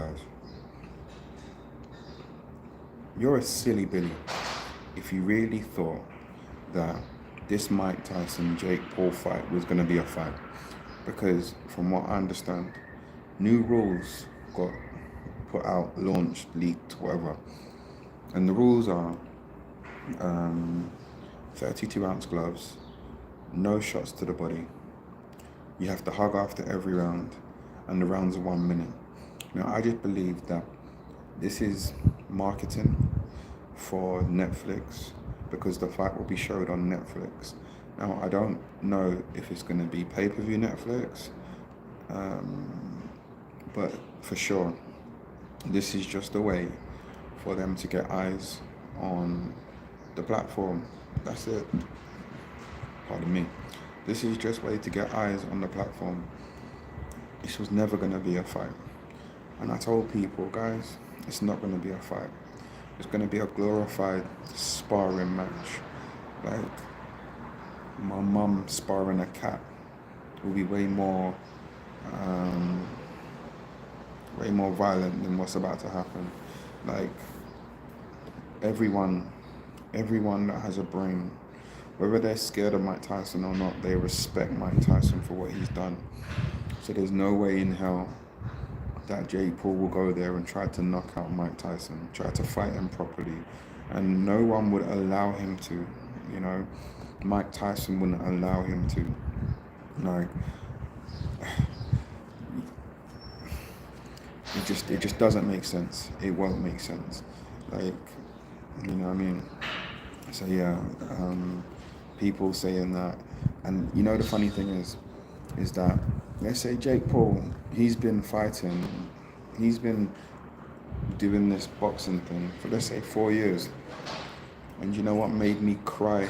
guys, you're a silly Billy if you really thought that this Mike Tyson Jake Paul fight was going to be a fight. Because from what I understand, new rules got put out, launched, leaked, whatever. And the rules are 32-ounce gloves, no shots to the body. You have to hug after every round, and the rounds are 1 minute. Now, I just believe that this is marketing for Netflix because the fight will be showed on Netflix. Now, I don't know if it's going to be pay-per-view Netflix, but for sure, this is just a way for them to get eyes on the platform. That's it. Pardon me. This is just a way to get eyes on the platform. This was never going to be a fight. And I told people, guys, it's not going to be a fight. It's going to be a glorified sparring match. Like my mum sparring a cat will be way more violent than what's about to happen. Like everyone that has a brain, whether they're scared of Mike Tyson or not, they respect Mike Tyson for what he's done. So there's no way in hell that Jake Paul will go there and try to knock out Mike Tyson, try to fight him properly. And no one would allow him to, you know. Mike Tyson wouldn't allow him to. Like, it just doesn't make sense. It won't make sense. Like, you know what I mean? So yeah, people saying that. And you know the funny thing is that, let's say Jake Paul, he's been doing this boxing thing for, let's say, 4 years. And you know what made me cry?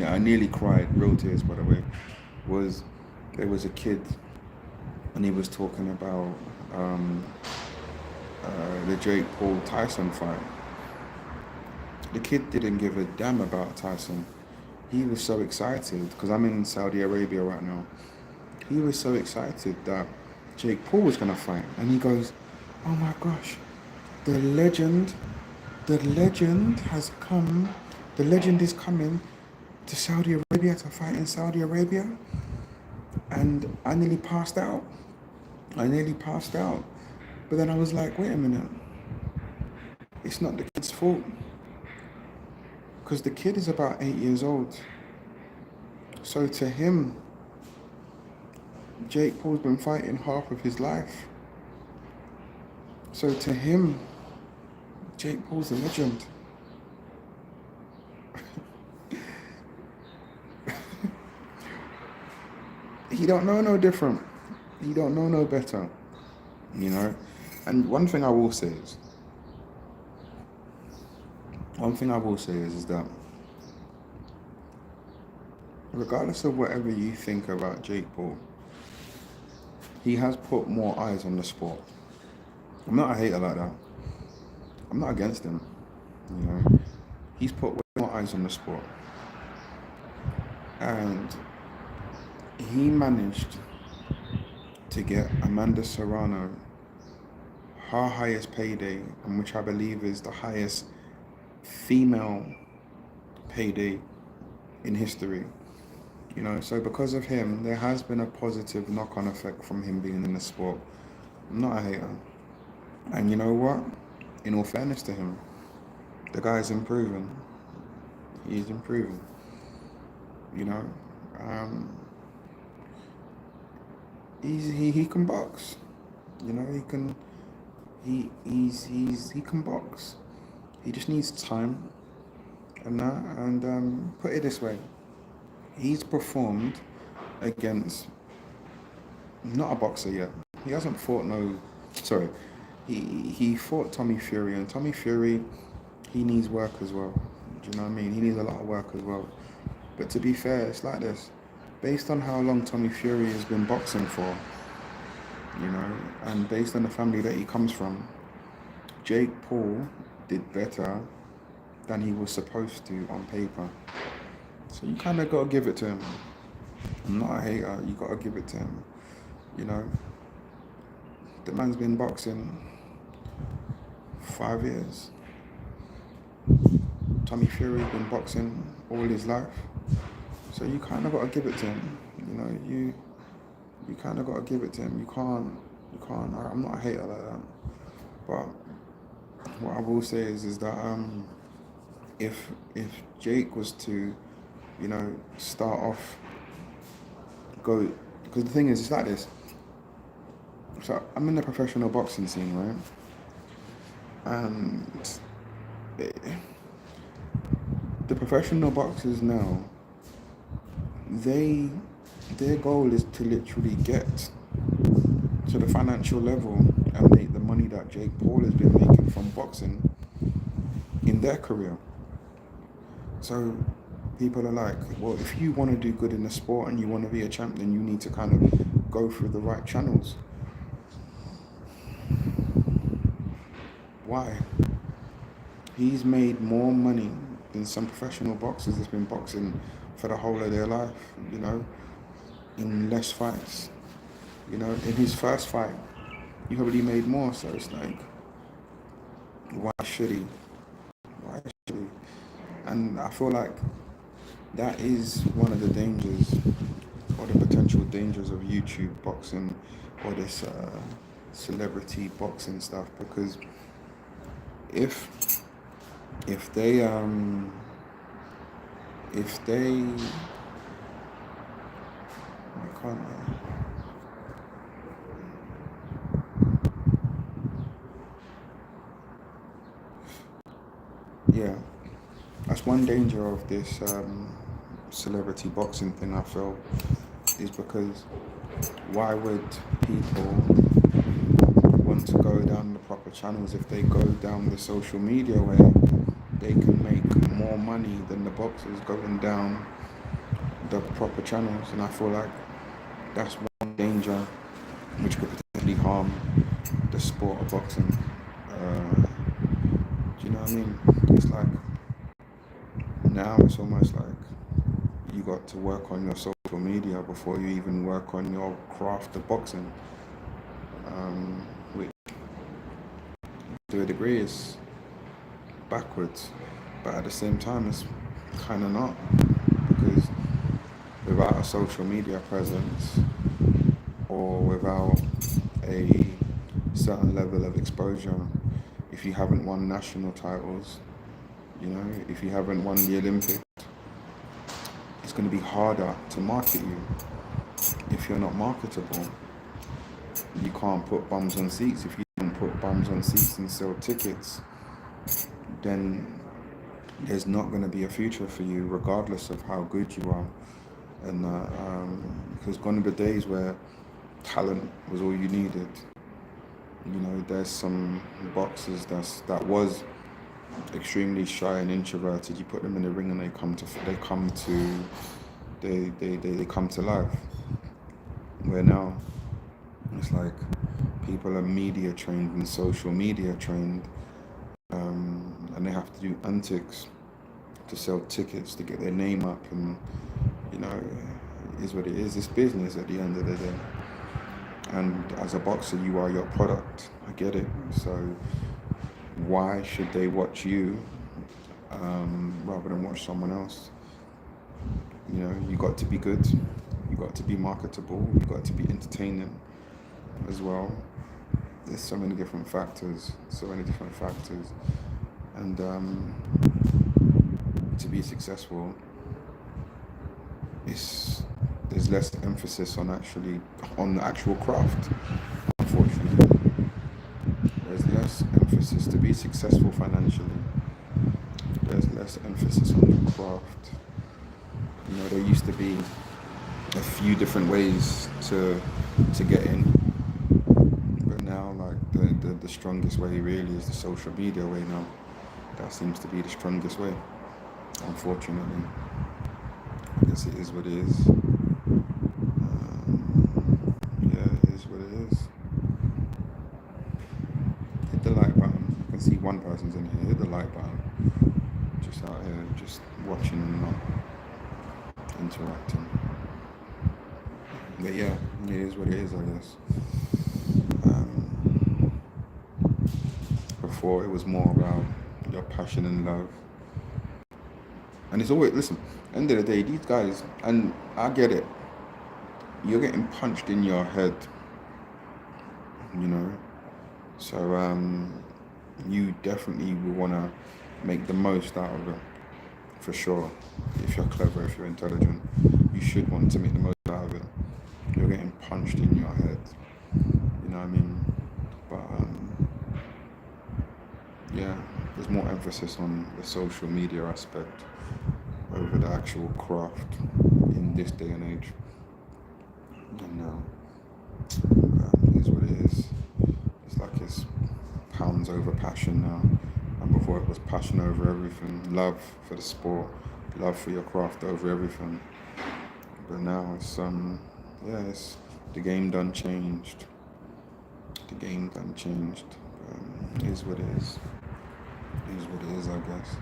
I nearly cried, real tears by the way, was there was a kid and he was talking about the Jake Paul Tyson fight. The kid didn't give a damn about Tyson. He was so excited, because I'm in Saudi Arabia right now. He was so excited that Jake Paul was going to fight. And he goes, oh my gosh, the legend has come. The legend is coming to Saudi Arabia to fight in Saudi Arabia. And I nearly passed out. But then I was like, wait a minute. It's not the kid's fault. Because the kid is about 8 years old. So to him, Jake Paul's been fighting half of his life. So to him, Jake Paul's a legend. He don't know no different. He don't know no better. You know? And one thing I will say is that regardless of whatever you think about Jake Paul, he has put more eyes on the sport. I'm not a hater like that. I'm not against him. You know, he's put way more eyes on the sport, and he managed to get Amanda Serrano her highest payday, and which I believe is the highest female payday in history. You know, so because of him, there has been a positive knock-on effect from him being in the sport. I'm not a hater. And you know what? In all fairness to him, the guy's improving. He's improving. You know, he can box. You know, he can box. He just needs time. And put it this way, he's performed against not a boxer yet. He hasn't fought he fought Tommy Fury, and Tommy Fury, he needs work as well. Do you know what I mean? He needs a lot of work as well. But to be fair, it's like this. Based on how long Tommy Fury has been boxing for, you know, and based on the family that he comes from, Jake Paul did better than he was supposed to on paper. So you kind of got to give it to him. I'm not a hater. You got to give it to him. You know, the man's been boxing 5 years. Tommy Fury's been boxing all his life, so you kind of got to give it to him. You kind of got to give it to him. You can't. I'm not a hater like that, but what I will say is that if Jake was to, start off, go, because the thing is, it's like this. So I'm in the professional boxing scene, right? And the professional boxers now, they their goal is to literally get to the financial level and make the money that Jake Paul has been making from boxing in their career. So people are like, well, if you want to do good in the sport and you want to be a champ, then you need to kind of go through the right channels. Why? He's made more money than some professional boxers that's been boxing for the whole of their life, in less fights. In his first fight, he probably made more, so it's like, why should he? Why should he? And I feel like that is one of the dangers, or the potential dangers of YouTube boxing, or this celebrity boxing stuff, because if if they I can't yeah, that's one danger of this celebrity boxing thing, I feel, is because why would people want to go down the proper channels? If they go down the social media way, they can make more money than the boxers going down the proper channels. And I feel like that's one danger which could potentially harm the sport of boxing. Do you know what I mean? It's like, now it's almost like you got to work on your social media before you even work on your craft of boxing, which to a degree is backwards, but at the same time it's kind of not, because without a social media presence, or without a certain level of exposure, if you haven't won national titles, if you haven't won the Olympics, it's going to be harder to market you. If you're not marketable, you can't put bums on seats. If you don't put bums on seats and sell tickets, then there's not going to be a future for you, regardless of how good you are. And because gone are the days where talent was all you needed. There's some boxers that was extremely shy and introverted. You put them in the ring and they come to life. Where now it's like people are media trained and social media trained, and they have to do antics to sell tickets to get their name up, and it is what it is. It's business at the end of the day. And as a boxer, you are your product. I get it. So why should they watch you rather than watch someone else? You got to be good. You got to be marketable. You got to be entertaining as well. There's so many different factors. And to be successful, there's less emphasis on the actual craft. Unfortunately, there's less emphasis to be successful financially. There's less emphasis on the craft. There used to be a few different ways to get in, but now, like, the strongest way really is the social media way now. That seems to be the strongest way, unfortunately. I guess it is what it is. Yeah, it is what it is. Hit the like button. I can see one person's in here. Hit the like button. Just out here, just watching and not interacting. But yeah, it is what it is, I guess. before, it was more about your passion and love. And it's always, listen, end of the day, these guys, and I get it, you're getting punched in your head, you know. So you definitely will want to make the most out of it, for sure. If you're clever, if you're intelligent, you should want to make the most out of it. You're getting punched in your head, you know what I mean? But yeah, there's more emphasis on the social media aspect over the actual craft in this day and age. And it is what it is. It's like it's pounds over passion now. And before it was passion over everything, love for the sport, love for your craft over everything. But now it's yeah, it's the game done changed. The game done changed. It is what it is. It is what it is, I guess.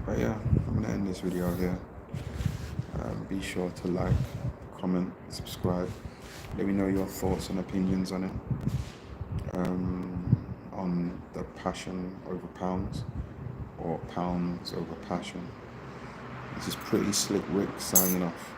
But yeah, I'm gonna end this video here. Be sure to like, comment, subscribe. Let me know your thoughts and opinions on it. On the passion over pounds, or pounds over passion. This is Pretty Slick Rick signing off.